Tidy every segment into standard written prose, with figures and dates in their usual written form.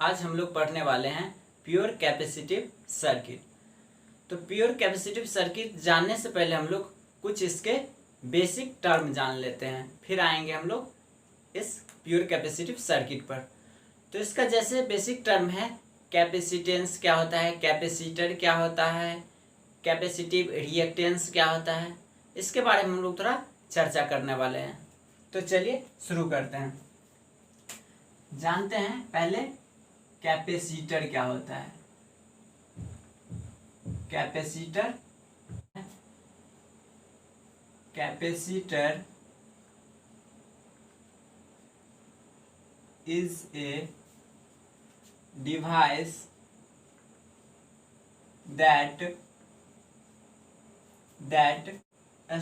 आज हम लोग पढ़ने वाले हैं प्योर कैपेसिटिव सर्किट। तो प्योर कैपेसिटिव सर्किट जानने से पहले हम लोग कुछ इसके बेसिक टर्म जान लेते हैं, फिर आएंगे हम लोग इस प्योर कैपेसिटिव सर्किट पर। तो इसका जैसे बेसिक टर्म है, कैपेसिटेंस क्या होता है, कैपेसिटर क्या होता है, कैपेसिटिव रिएक्टेंस क्या होता है, इसके बारे में हम लोग थोड़ा चर्चा करने वाले हैं। तो चलिए शुरू करते हैं। जानते हैं पहले कैपेसिटर क्या होता है। Capacitor is a device that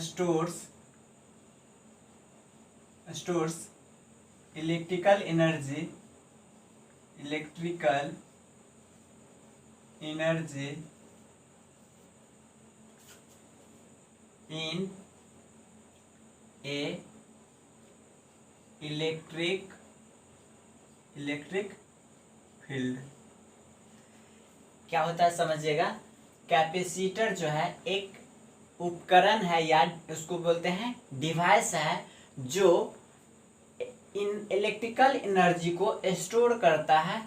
stores electrical energy in a electric field. क्या होता है समझिएगा। कैपेसिटर जो है एक उपकरण है या उसको बोलते हैं डिवाइस है जो इन इलेक्ट्रिकल एनर्जी को स्टोर करता है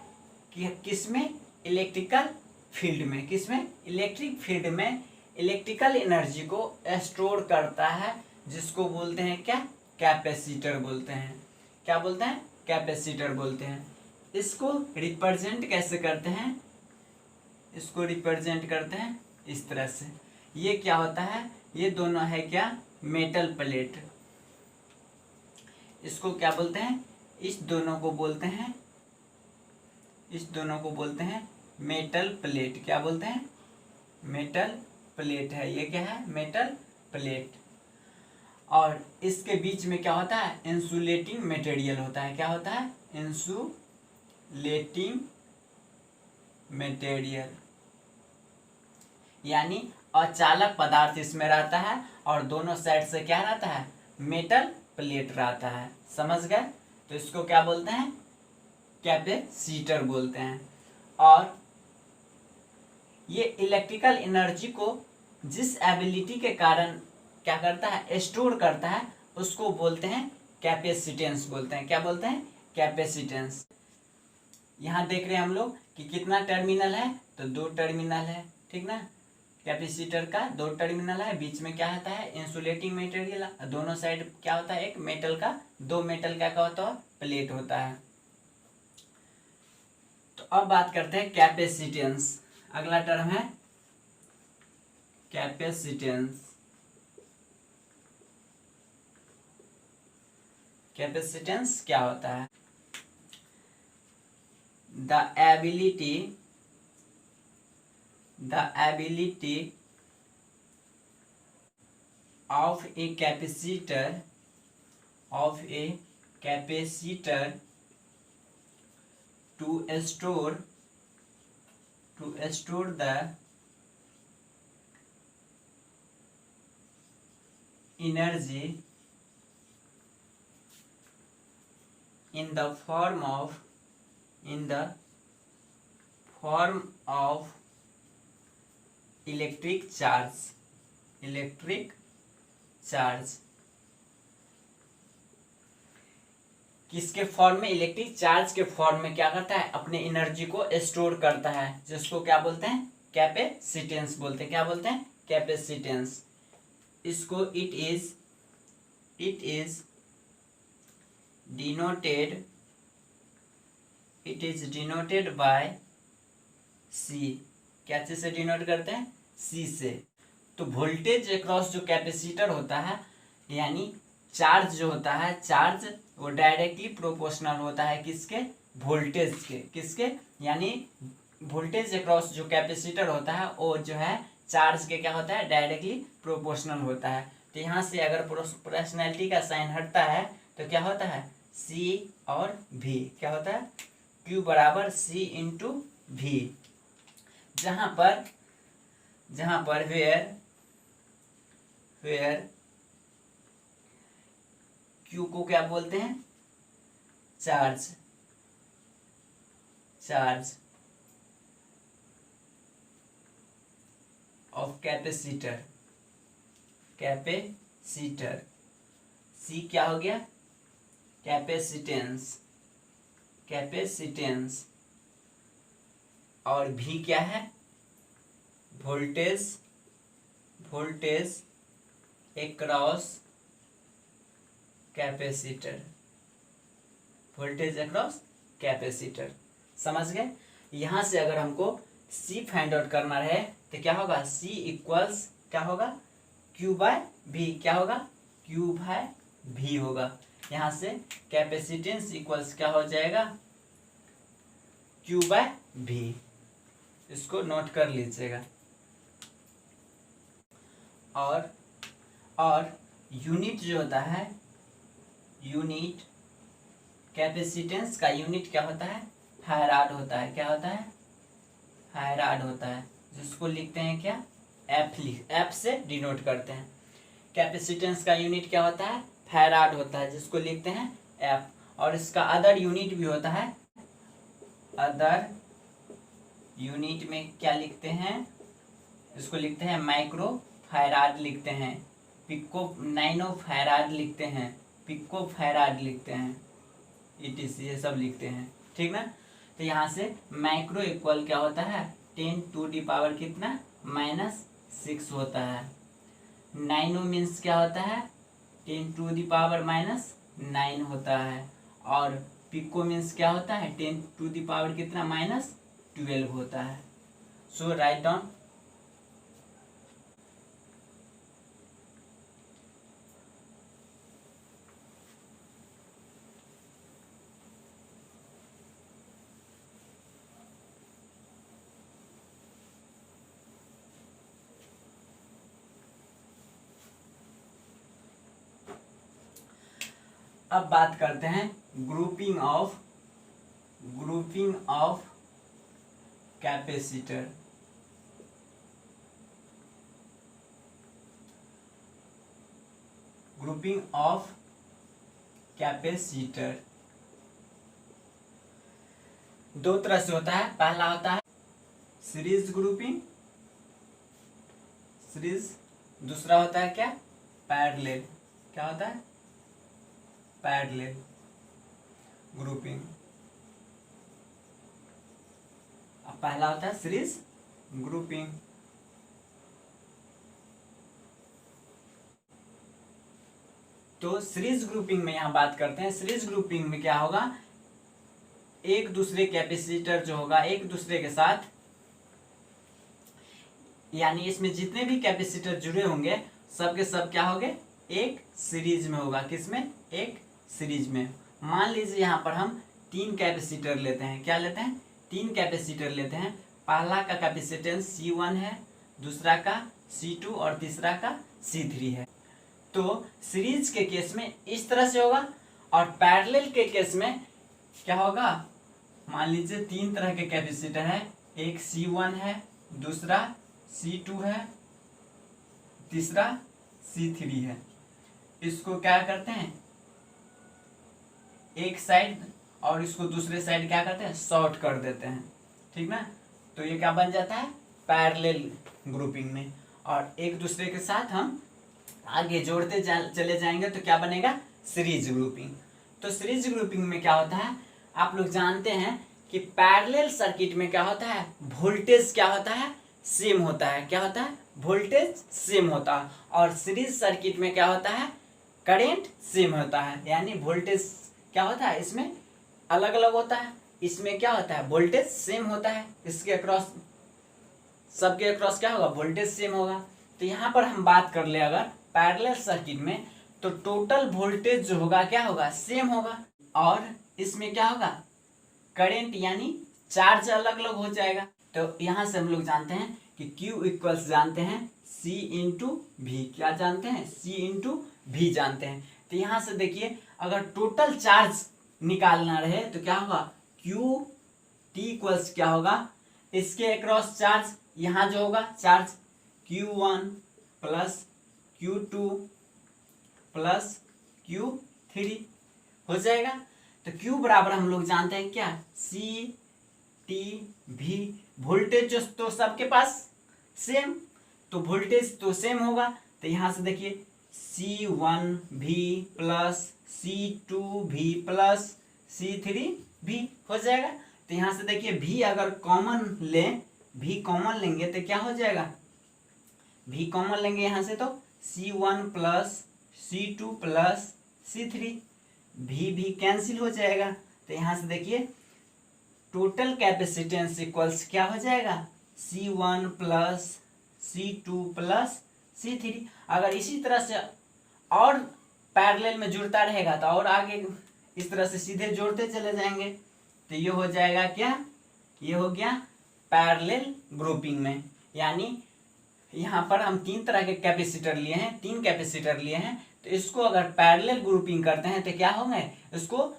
कि किसमें, इलेक्ट्रिकल फील्ड में, किसमें, इलेक्ट्रिक फील्ड में इलेक्ट्रिकल एनर्जी को स्टोर करता है, जिसको बोलते हैं क्या, कैपेसिटर बोलते हैं। क्या बोलते हैं, कैपेसिटर बोलते हैं। इसको रिप्रेजेंट कैसे करते हैं, इसको रिप्रेजेंट करते हैं इस तरह से। ये क्या होता है, ये दोनों है क्या, मेटल प्लेट। इसको क्या बोलते हैं, इस दोनों को बोलते हैं, मेटल प्लेट। क्या बोलते हैं, मेटल प्लेट है। ये क्या है, मेटल प्लेट। और इसके बीच में क्या होता है, इंसुलेटिंग मटेरियल होता है। क्या होता है, इंसुलेटिंग मटेरियल, यानी अचालक पदार्थ इसमें रहता है और दोनों साइड से क्या रहता है, मेटल प्लेट रहता है। समझ गए। तो इसको क्या बोलते हैं, कैपेसिटर बोलते हैं। और ये इलेक्ट्रिकल एनर्जी को जिस एबिलिटी के कारण क्या करता है, स्टोर करता है, उसको बोलते हैं कैपेसिटेंस बोलते हैं। क्या बोलते हैं, कैपेसिटेंस। यहाँ देख रहे हैं हम लोग कि कितना टर्मिनल है, तो 2 टर्मिनल है, ठीक ना। कैपेसिटर का 2 टर्मिनल है, बीच में क्या होता है, इंसुलेटिंग मटेरियल, दोनों साइड क्या होता है, एक मेटल का, 2 मेटल का क्या होता है, प्लेट होता है। तो अब बात करते हैं कैपेसिटेंस। अगला टर्म है कैपेसिटेंस। कैपेसिटेंस क्या होता है, the ability of a capacitor to store the energy in the form of electric charge. किसके फॉर्म में, इलेक्ट्रिक चार्ज के फॉर्म में क्या करता है, अपने एनर्जी को स्टोर करता है, जिसको क्या बोलते हैं, कैपेसिटेंस बोलते हैं। क्या बोलते हैं, कैपेसिटेंस। इसको इट इज डिनोटेड बाय सी। क्या चीज से डिनोट करते हैं, सी से। तो वोल्टेज अक्रॉस जो कैपेसिटर होता है, यानी चार्ज जो होता है, चार्ज वो डायरेक्टली प्रोपोर्शनल होता है किसके, वोल्टेज के। किसके, यानी वोल्टेज अक्रॉस जो कैपेसिटर होता है वो जो है चार्ज के क्या होता है, डायरेक्टली प्रोपोर्शनल होता है। तो यहाँ से अगर प्रोपोर्शनैलिटी का साइन हटता है तो क्या होता है, सी और भी। क्या होता है, Q बराबर C इंटू भी। जहाँ पर वेयर Q को क्या बोलते हैं, चार्ज ऑफ कैपेसिटर, कैपेसिटर। सी क्या हो गया, कैपेसिटेंस, कैपेसिटेंस। और भी क्या है, voltage, voltage across capacitor, voltage across capacitor. समझ गए। यहां से अगर हमको सी फाइंड आउट करना रहे तो क्या होगा, सी इक्वल्स क्या होगा, क्यू बाय भी, क्या होगा, क्यू बाय भी होगा। यहां से कैपेसिटेंस इक्वल्स क्या हो जाएगा, क्यू बाय भी। इसको नोट कर लीजिएगा। और यूनिट जो होता है, यूनिट कैपेसिटेंस का यूनिट क्या होता है, फैराड होता है। क्या होता है, फैराड होता है, जिसको लिखते हैं क्या, एफ, एफ से डिनोट करते हैं। कैपेसिटेंस का यूनिट क्या होता है, फैराड होता है, जिसको लिखते हैं एफ। और इसका अदर यूनिट भी होता है, अदर यूनिट में क्या लिखते हैं, इसको लिखते हैं माइक्रो फैराड लिखते हैं, पिको नैनो फैराड लिखते हैं, पिको फैराड लिखते हैं, इटीसी ये सब लिखते हैं। ठीक ना। तो यहाँ से माइक्रो इक्वल क्या होता है, 10⁻⁻ कितना, -6 होता है। नैनो मीन्स क्या होता है, 10⁻⁻9 होता है। और पिको मीन्स क्या होता है, 10⁻ कितना, -12 होता है। सो राइट डाउन। अब बात करते हैं grouping of capacitor. Grouping of capacitor दो तरह से होता है। पहला होता है सीरीज ग्रुपिंग, सीरीज। दूसरा होता है क्या, पैरेलल। क्या होता है, पैरेलल ग्रुपिंग। अब पहला होता है सीरीज ग्रुपिंग। तो सीरीज ग्रुपिंग में यहां बात करते हैं। सीरीज ग्रुपिंग में क्या होगा, एक दूसरे कैपेसिटर जो होगा एक दूसरे के साथ, यानी इसमें जितने भी कैपेसिटर जुड़े होंगे सब के सब क्या होंगे, एक सीरीज में होगा। किसमें, एक सीरीज में। मान लीजिए यहाँ पर हम 3 कैपेसिटर लेते हैं। क्या लेते हैं, 3 कैपेसिटर लेते हैं। पहला का कैपेसिटेंस C1 है, दूसरा का C2 और तीसरा का C3 है। तो सीरीज के केस में इस तरह से होगा, और पैरेलल के केस में क्या होगा, मान लीजिए 3 तरह के कैपेसिटर है, एक C1 है, दूसरा C2 है, तीसरा C3 है। इसको क्या करते हैं, एक साइड और इसको दूसरे साइड क्या करते हैं, शॉर्ट कर देते हैं। ठीक ना। तो ये क्या बन जाता है, पैरेलल ग्रुपिंग में। और एक दूसरे के साथ हम आगे जोड़ते चले जाएंगे तो क्या बनेगा, सीरीज ग्रुपिंग। तो सीरीज ग्रुपिंग में क्या होता है, आप लोग जानते हैं कि पैरेलल सर्किट में क्या होता है, वोल्टेज क्या होता है, सेम होता है। क्या होता है, वोल्टेज सेम होता है। और सीरीज सर्किट में क्या होता है, करंट सेम होता है। यानी वोल्टेज क्या होता है, इसमें अलग अलग होता है, इसमें क्या होता है, वोल्टेज सेम होता है। इसके अक्रॉस, सबके अक्रॉस क्या होगा, वोल्टेज सेम होगा। तो यहाँ पर हम बात कर ले अगर पैरेलल सर्किट में, तो टोटल वोल्टेज जो होगा क्या होगा, सेम होगा। और इसमें क्या होगा, करंट यानी चार्ज अलग अलग हो जाएगा। तो यहाँ से हम लोग जानते हैं कि Q इक्वल्स जानते हैं C इंटू भी। क्या जानते हैं, C इंटू भी जानते हैं। तो यहाँ से देखिए, अगर टोटल चार्ज निकालना रहे तो क्या होगा, Q T इक्वल्स क्या होगा, इसके अक्रॉस चार्ज, यहाँ जो होगा charge Q1 plus Q2 plus Q3 हो जाएगा। तो Q बराबर हम लोग जानते हैं क्या, C टी भी। वोल्टेज जो तो सबके पास सेम, तो वोल्टेज तो सेम होगा, तो यहाँ से देखिए C1V plus C2V plus C3V हो जाएगा। तो यहाँ से देखिए V अगर कॉमन लें, V कॉमन लेंगे तो क्या हो जाएगा, V कॉमन लेंगे यहाँ से तो C1 plus C2 plus C3, V cancel हो जाएगा। तो यहाँ से देखिए टोटल कैपेसिटेंस इक्वल्स क्या हो जाएगा, C1 plus C2 plus C3। अगर इसी तरह से और पैरेलल में जुड़ता रहेगा तो और आगे इस तरह से सीधे जोड़ते चले जाएंगे, तो ये हो जाएगा क्या, ये हो गया पैरेलल ग्रुपिंग में। यानी यहाँ पर हम तीन तरह के कैपेसिटर लिए हैं, तीन कैपेसिटर लिए हैं, तो इसको अगर पैरेलल ग्रुपिंग करते हैं तो क्या होंगे, इसको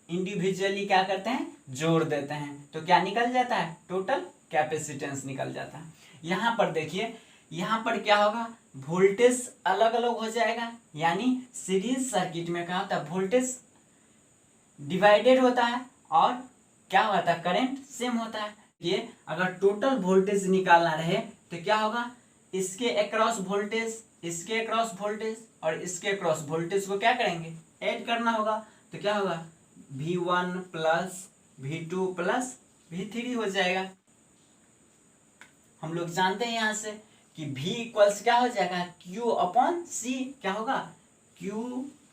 इंडिविजुअली क्या करते हैं, जोड़ देते हैं, तो क्या निकल जाता है, टोटल कैपेसिटेंस निकल जाता है। यहाँ पर देखिए, यहाँ पर क्या होगा, वोल्टेज अलग अलग हो जाएगा। यानी सीरीज सर्किट में क्या होता है, वोल्टेज डिवाइडेड होता है और क्या होता है, करंट सेम होता है। ये अगर टोटल वोल्टेज निकालना रहे तो क्या होगा, इसके अक्रॉस वोल्टेज, इसके अक्रॉस वोल्टेज और इसके अक्रॉस वोल्टेज को क्या करेंगे, ऐड करना होगा। तो क्या होगा, V1 plus V2 plus V3 हो जाएगा। हम लोग जानते हैं यहाँ से कि V इक्वल्स क्या हो जाएगा, Q अपॉन C, क्या होगा, Q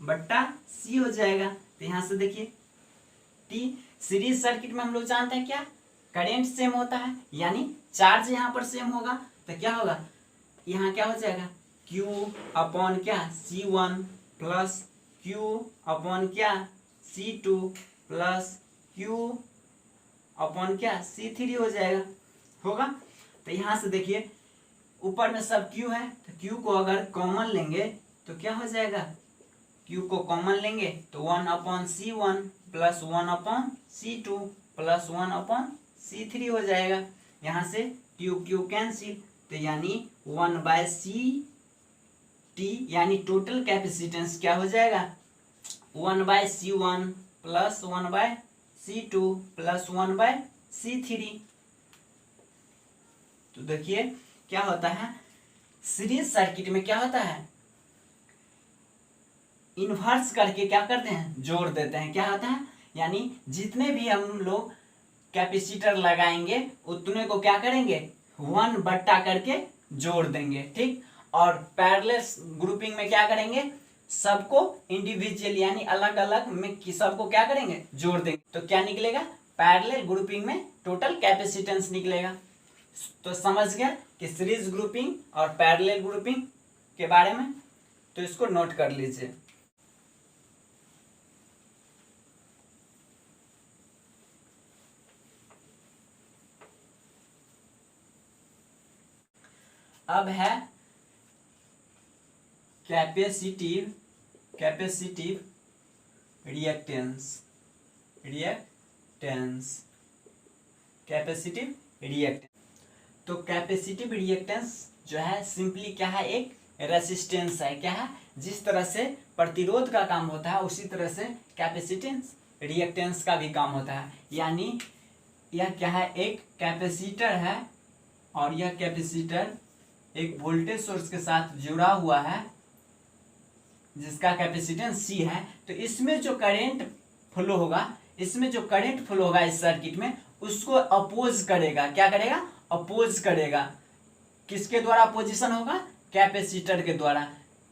बट्टा C हो जाएगा। तो यहाँ से देखिए T, सीरीज सर्किट में हम लोग जानते हैं क्या, करेंट सेम होता है, यानी चार्ज यहाँ पर सेम होगा, तो क्या होगा, यहाँ क्या हो जाएगा, Q अपॉन क्या C1 प्लस Q अपॉन क्या C2 प्लस Q अपॉन क्या C3 हो जाएगा, होगा। तो यहाँ से देखिए ऊपर में सब Q है, तो Q को अगर कॉमन लेंगे तो क्या हो जाएगा, Q को कॉमन लेंगे तो 1 upon C1 plus 1 upon C2 plus 1 upon C3 हो जाएगा। यहाँ से Q कैंसिल, तो यानी 1/CT, यानी टोटल कैपेसिटेंस क्या हो जाएगा, 1/C1 plus 1/C2 plus 1/C3। तो देखिए क्या होता है, सीरीज सर्किट में क्या होता है, इन्वर्स करके क्या करते हैं, जोड़ देते हैं। क्या होता है, यानी जितने भी हम लोग कैपेसिटर लगाएंगे उतने को क्या करेंगे, 1 बट्टा करके जोड़ देंगे, ठीक। और पैरेलल ग्रुपिंग में क्या करेंगे, सबको इंडिविजुअल यानी अलग अलग में सबको क्या करेंगे, जोड़ देंगे। तो क्या निकलेगा, पैरेलल ग्रुपिंग में टोटल कैपेसिटेंस निकलेगा। तो समझ गया कि सीरीज ग्रुपिंग और पैरेलल ग्रुपिंग के बारे में, तो इसको नोट कर लीजिए। अब है कैपेसिटिव रिएक्टेंस, कैपेसिटिव रिएक्टेंस। तो कैपेसिटिव रिएक्टेंस जो है सिंपली क्या है, एक रेसिस्टेंस है। क्या है, जिस तरह से प्रतिरोध का काम होता है उसी तरह से कैपेसिटेंस रिएक्टेंस का भी काम होता है। यानी यह क्या है, एक कैपेसिटर है और यह कैपेसिटर एक वोल्टेज सोर्स के साथ जुड़ा हुआ है जिसका कैपेसिटेंस C है। तो इसमें जो करंट फ्लो होगा, इस सर्किट में उसको अपोज करेगा। क्या करेगा, अपोज करेगा। किसके द्वारा अपोजिशन होगा, कैपेसिटर के द्वारा।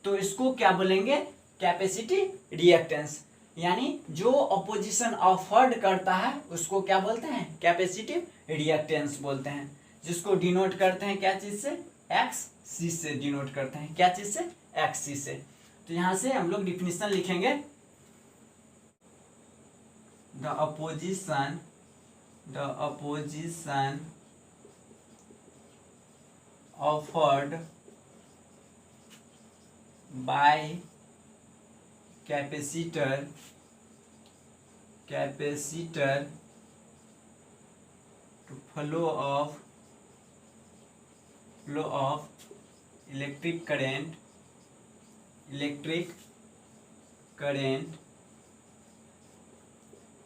तो इसको क्या बोलेंगे, कैपेसिटिव रिएक्टेंस। यानी जो अपोजिशन ऑफर्ड करता है उसको क्या बोलते हैं, कैपेसिटिव रिएक्टेंस बोलते हैं, जिसको डिनोट करते हैं क्या चीज से, XC से डिनोट करते हैं। क्या चीज से, XC से। तो यहां से हम लोग डिफिनेशन लिखेंगे, the opposition offered by capacitor to flow of electric current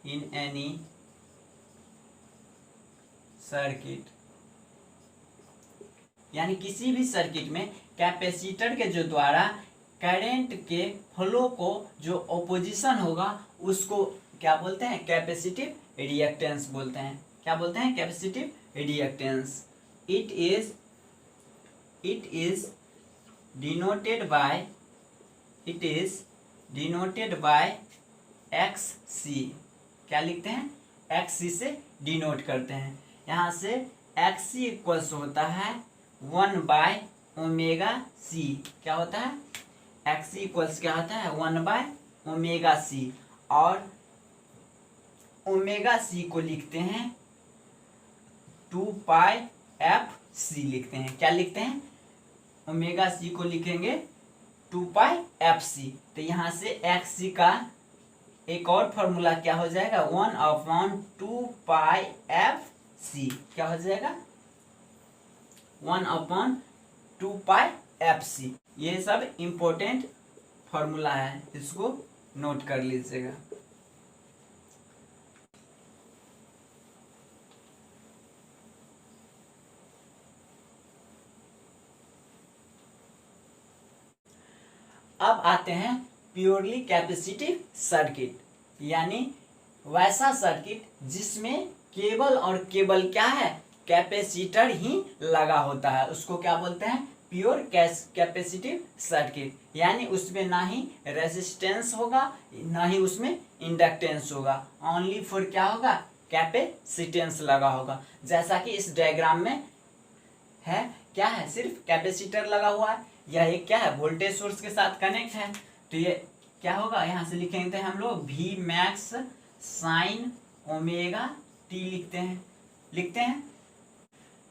in any circuit, यानी किसी भी सर्किट में कैपेसिटर के जो द्वारा करंट के फ्लो को जो ऑपोजिशन होगा उसको क्या बोलते हैं? कैपेसिटिव रिएक्टेंस बोलते हैं। क्या बोलते हैं? Capacitive reactance. It is denoted by X C. क्या लिखते हैं? एक्स सी से डिनोट करते हैं। यहाँ से एक्स सी इक्वल्स होता है 1/ओमेगा-c। क्या होता है? एक्स सी इक्वल्स क्या होता है? 1/ओमेगा-c। और ओमेगा-c को लिखते हैं 2πfc लिखते हैं। क्या लिखते हैं? ओमेगा-c को लिखेंगे 2πfc। तो यहाँ से एक्स सी का एक और फॉर्मूला क्या हो जाएगा? 1/2πfc। क्या हो जाएगा? 1/2πfc। ये सब इंपॉर्टेंट फॉर्मूला है, इसको नोट कर लीजिएगा। अब आते हैं प्योरली कैपेसिटिव सर्किट, यानी वैसा सर्किट जिसमें केवल और केवल क्या है? कैपेसिटर ही लगा होता है, उसको क्या बोलते हैं? Pure capacitive circuit. यानी उसमें ना ही रेजिस्टेंस होगा ना ही उसमें इंडक्टेंस होगा, ओनली फॉर क्या होगा? कैपेसिटेंस लगा होगा। जैसा कि इस डायग्राम में है, क्या है? सिर्फ कैपेसिटर लगा हुआ है। यह एक क्या है? वोल्टेज सोर्स के साथ कनेक्ट है। तो ये क्या होगा? यहाँ से लिखेंगे हम लोग V max sine omega T लिखते हैं।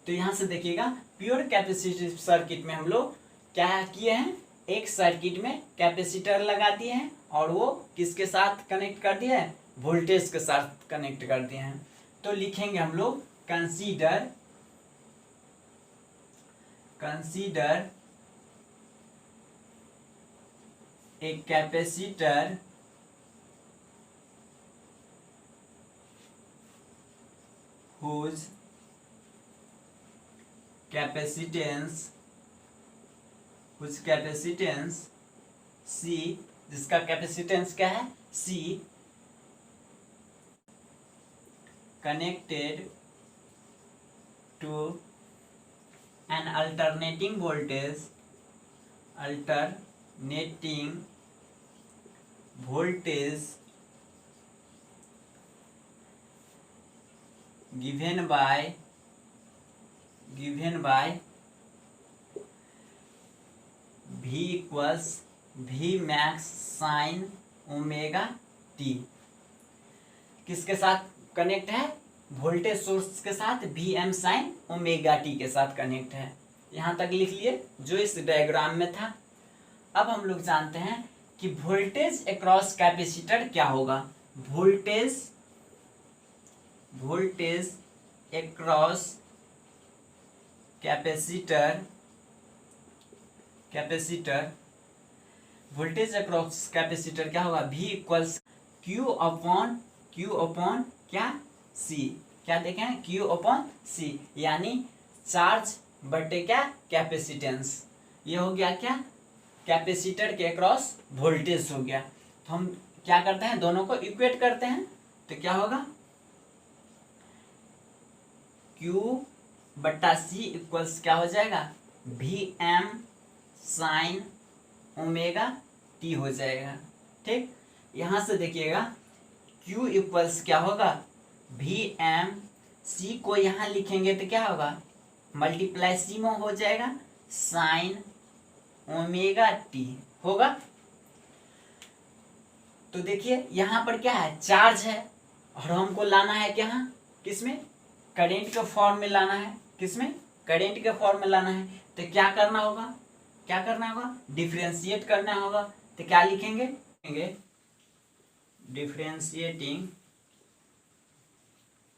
तो यहाँ से देखिएगा प्योर कैपेसिटिव सर्किट में हम लोग क्या किए हैं? एक सर्किट में कैपेसिटर लगा दिए हैं और वो किसके साथ कनेक्ट कर दिए हैं? वोल्टेज के साथ कनेक्ट कर दिए हैं। तो लिखेंगे हम लोग consider a capacitor whose capacitance C, जिसका कैपेसिटेंस क्या है? C, connected to an alternating voltage given by V equals V max sin omega T. किसके साथ कनेक्ट है? वोल्टेज सोर्स के साथ V M sine omega T के साथ कनेक्ट है। यहाँ तक लिख लिए जो इस डायग्राम में था। अब हम लोग जानते हैं कि वोल्टेज अक्रॉस कैपेसिटर क्या होगा। Voltage across capacitor voltage across capacitor क्या होगा? V इक्वल्स Q अपॉन क्या? C। क्या देखें? Q अपॉन C, यानी चार्ज बटे क्या? कैपेसिटेंस। ये हो गया क्या? कैपेसिटर के अक्रॉस वोल्टेज हो गया। तो हम क्या करते हैं? दोनों को इक्वेट करते हैं। तो क्या होगा? Q बट्टा C इक्वल्स क्या हो जाएगा? VM साइन ओमेगा टी हो जाएगा। ठीक, यहाँ से देखिएगा Q इक्वल्स क्या होगा? VM, C को यहाँ लिखेंगे तो क्या होगा? मल्टीप्लाई C में हो जाएगा साइन ओमेगा टी होगा। तो देखिए यहाँ पर क्या है? चार्ज है और हमको लाना है क्या? किसमें? करंट के फॉर्म में लाना है। किसमें? करंट के फॉर्म में लाना है। तो क्या करना होगा? डिफरेंशिएट करना होगा। तो क्या लिखेंगे? Differentiating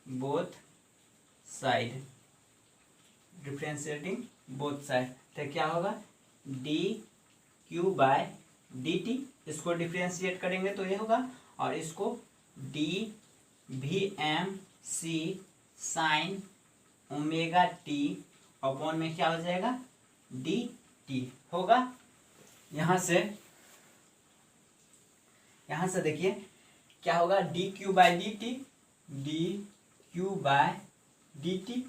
both side. तो क्या होगा? dq by dt। इसको डिफरेंशिएट करेंगे तो ये होगा, और इसको dVmc sine omega T upon में क्या हो जाएगा डी टी होगा। यहाँ से देखिए क्या होगा d q by d t, d q by d t.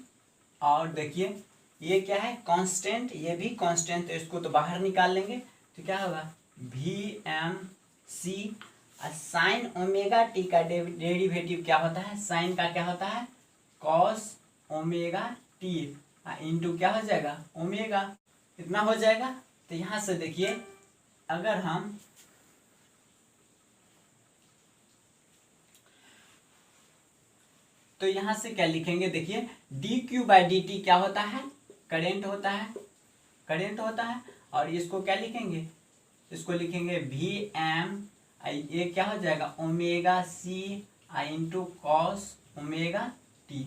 और देखिए ये क्या है कांस्टेंट, ये भी कांस्टेंट, तो इसको तो बाहर निकाल लेंगे तो क्या होगा V M C. Sine omega T का डेरिवेटिव क्या होता है, साइन का क्या होता है कॉस ओमेगा टी इंटू क्या हो जाएगा ओमेगा, इतना हो जाएगा। तो यहाँ से देखिए अगर हम तो यहाँ से क्या लिखेंगे, देखिए D q by d T क्या होता है करेंट होता है और इसको क्या लिखेंगे, इसको लिखेंगे वी एम, ये क्या हो जाएगा omega C into cos omega T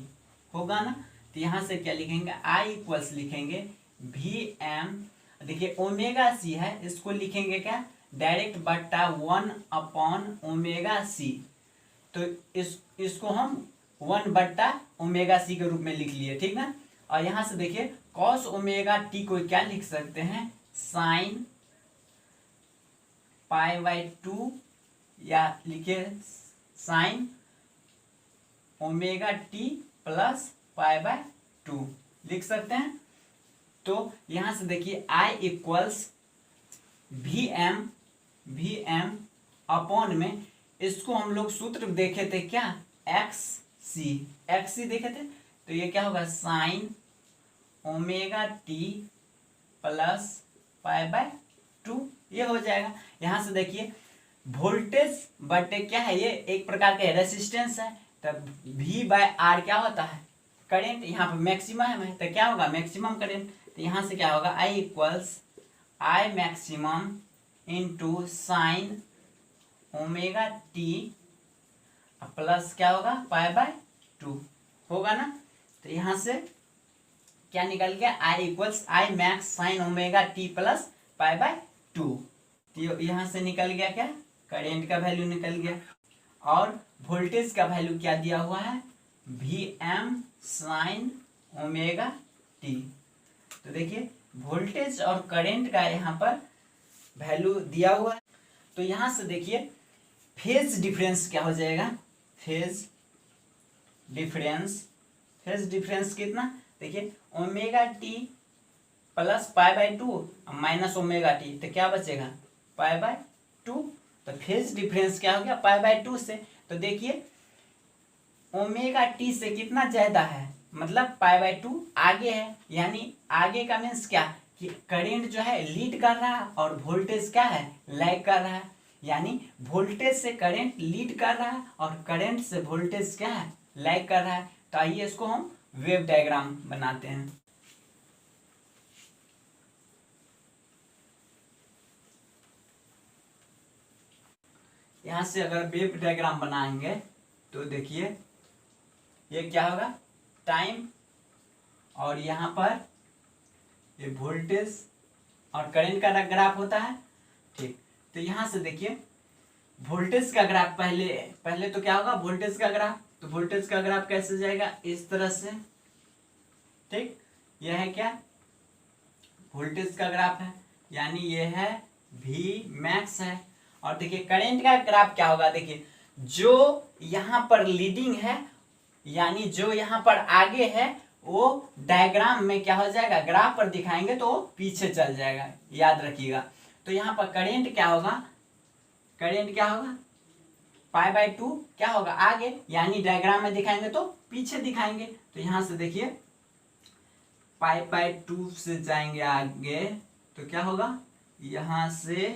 होगा ना। तो यहाँ से क्या लिखेंगे आई इक्वल्स लिखेंगे वी एम, देखिए ओमेगा सी है इसको लिखेंगे क्या डायरेक्ट बट्टा 1 अपॉन ओमेगा सी, तो इसको हम 1 बट्टा ओमेगा सी के रूप में लिख लिए, ठीक ना। और यहाँ से देखिए कॉस ओमेगा टी को क्या लिख सकते हैं साइन पाई बाई 2 या लिखिए sign omega T plus pi by 2 लिख सकते हैं। तो यहाँ से देखिए I equals V M upon में इसको हम लोग सूत्र देखे थे क्या एक्स सी देखे थे, तो ये क्या होगा sign omega T plus pi by 2 ये हो जाएगा। यहाँ से देखिए वोल्टेज बटे क्या है ये एक प्रकार का रेसिस्टेंस है, तब वी बाय आर क्या होता है करेंट, यहाँ पर मैक्सिमम है तो क्या होगा मैक्सिमम करेंट। तो यहाँ से क्या होगा I equals I maximum into sine omega T plus क्या होगा पाई बाय 2 होगा ना। तो यहाँ से क्या निकल गया I equals I max sine omega T plus pi by 2। तो यहाँ से निकल गया क्या करेंट का वैल्यू निकल गया और वोल्टेज का वैल्यू क्या दिया हुआ है V M sine omega T. तो देखिए वोल्टेज और करंट का यहाँ पर वैल्यू दिया हुआ है। तो यहाँ से देखिए फेज डिफरेंस क्या हो जाएगा, फेज डिफरेंस कितना, देखिए omega T plus pi by 2 minus omega T, तो क्या बचेगा पाई बाय 2। तो फेज डिफरेंस क्या हो गया पाई बाय 2 से। तो देखिए ओमेगा टी से कितना ज्यादा है, मतलब पाई बाय 2 आगे है, यानी आगे का मीन्स क्या कि करंट जो है लीड कर रहा है और वोल्टेज क्या है लैग कर रहा है, यानी वोल्टेज से करंट लीड कर रहा है और करंट से वोल्टेज क्या है लैग कर रहा है। तो आइए इसको हम वेव डायग्राम बनाते हैं। यहां से अगर वेव डायग्राम बनाएंगे तो देखिए ये क्या होगा टाइम और यहाँ पर ये वोल्टेज और करंट का ग्राफ होता है, ठीक। तो यहाँ से देखिए वोल्टेज का ग्राफ पहले तो क्या होगा वोल्टेज का ग्राफ, तो वोल्टेज का ग्राफ कैसे जाएगा इस तरह से, ठीक। यह है क्या वोल्टेज का ग्राफ है, यानी ये है वी मैक्स है। और देखिए करंट का ग्राफ क्या होगा, देखिए जो यहाँ पर लीडिंग है यानी जो यहाँ पर आगे है वो डायग्राम में क्या हो जाएगा ग्राफ पर दिखाएंगे तो पीछे चल जाएगा, याद रखिएगा। तो यहाँ पर करंट क्या होगा पाई बाय 2 क्या होगा आगे, यानी डायग्राम में दिखाएंगे तो पीछे दिखाएंगे। तो यहाँ से देखिए पाई बाय 2 से जाएंगे आगे तो क्या होगा यहाँ से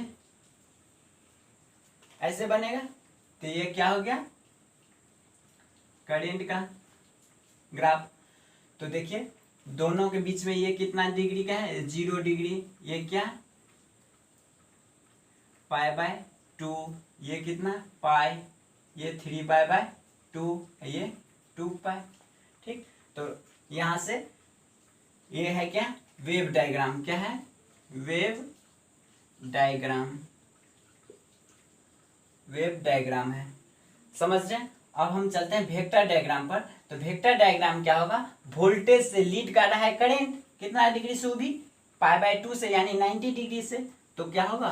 ऐसे बनेगा। तो ये क्या हो गया करंट का ग्राफ। तो देखिए दोनों के बीच में ये कितना डिग्री का है 0 डिग्री, ये क्या पाई बाय 2, ये कितना पाई, ये 3 पाई बाय 2, ये 2 पाई, ठीक। तो यहाँ से ये है क्या वेव डायग्राम, क्या है वेव डायग्राम है, समझ रहे हैं। अब हम चलते हैं वेक्टर डायग्राम पर। तो वेक्टर डायग्राम क्या होगा, वोल्टेज से लीड कर रहा है करंट, कितना डिग्री से, वो भी π/2 से, यानी 90 डिग्री से। तो क्या होगा,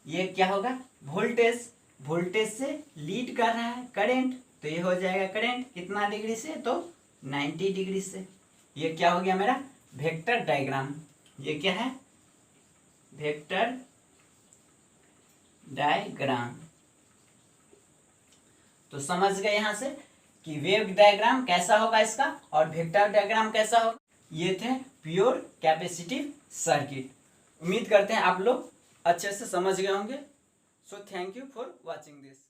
ये क्या होगा, वोल्टेज से लीड कर रहा है करंट, तो ये हो जाएगा करंट कितना डिग्री से, तो 90 डिग्री से। ये क्या हो गया मेरा वेक्टर डायग्राम। ये क्या है, वेक्टर डायग्राम। तो समझ गए यहां से कि वेव डायग्राम कैसा होगा इसका और वेक्टर डायग्राम कैसा होगा। ये थे प्योर कैपेसिटिव सर्किट। उम्मीद करते हैं आप लोग अच्छे से समझ गए होंगे। So thank you for watching this.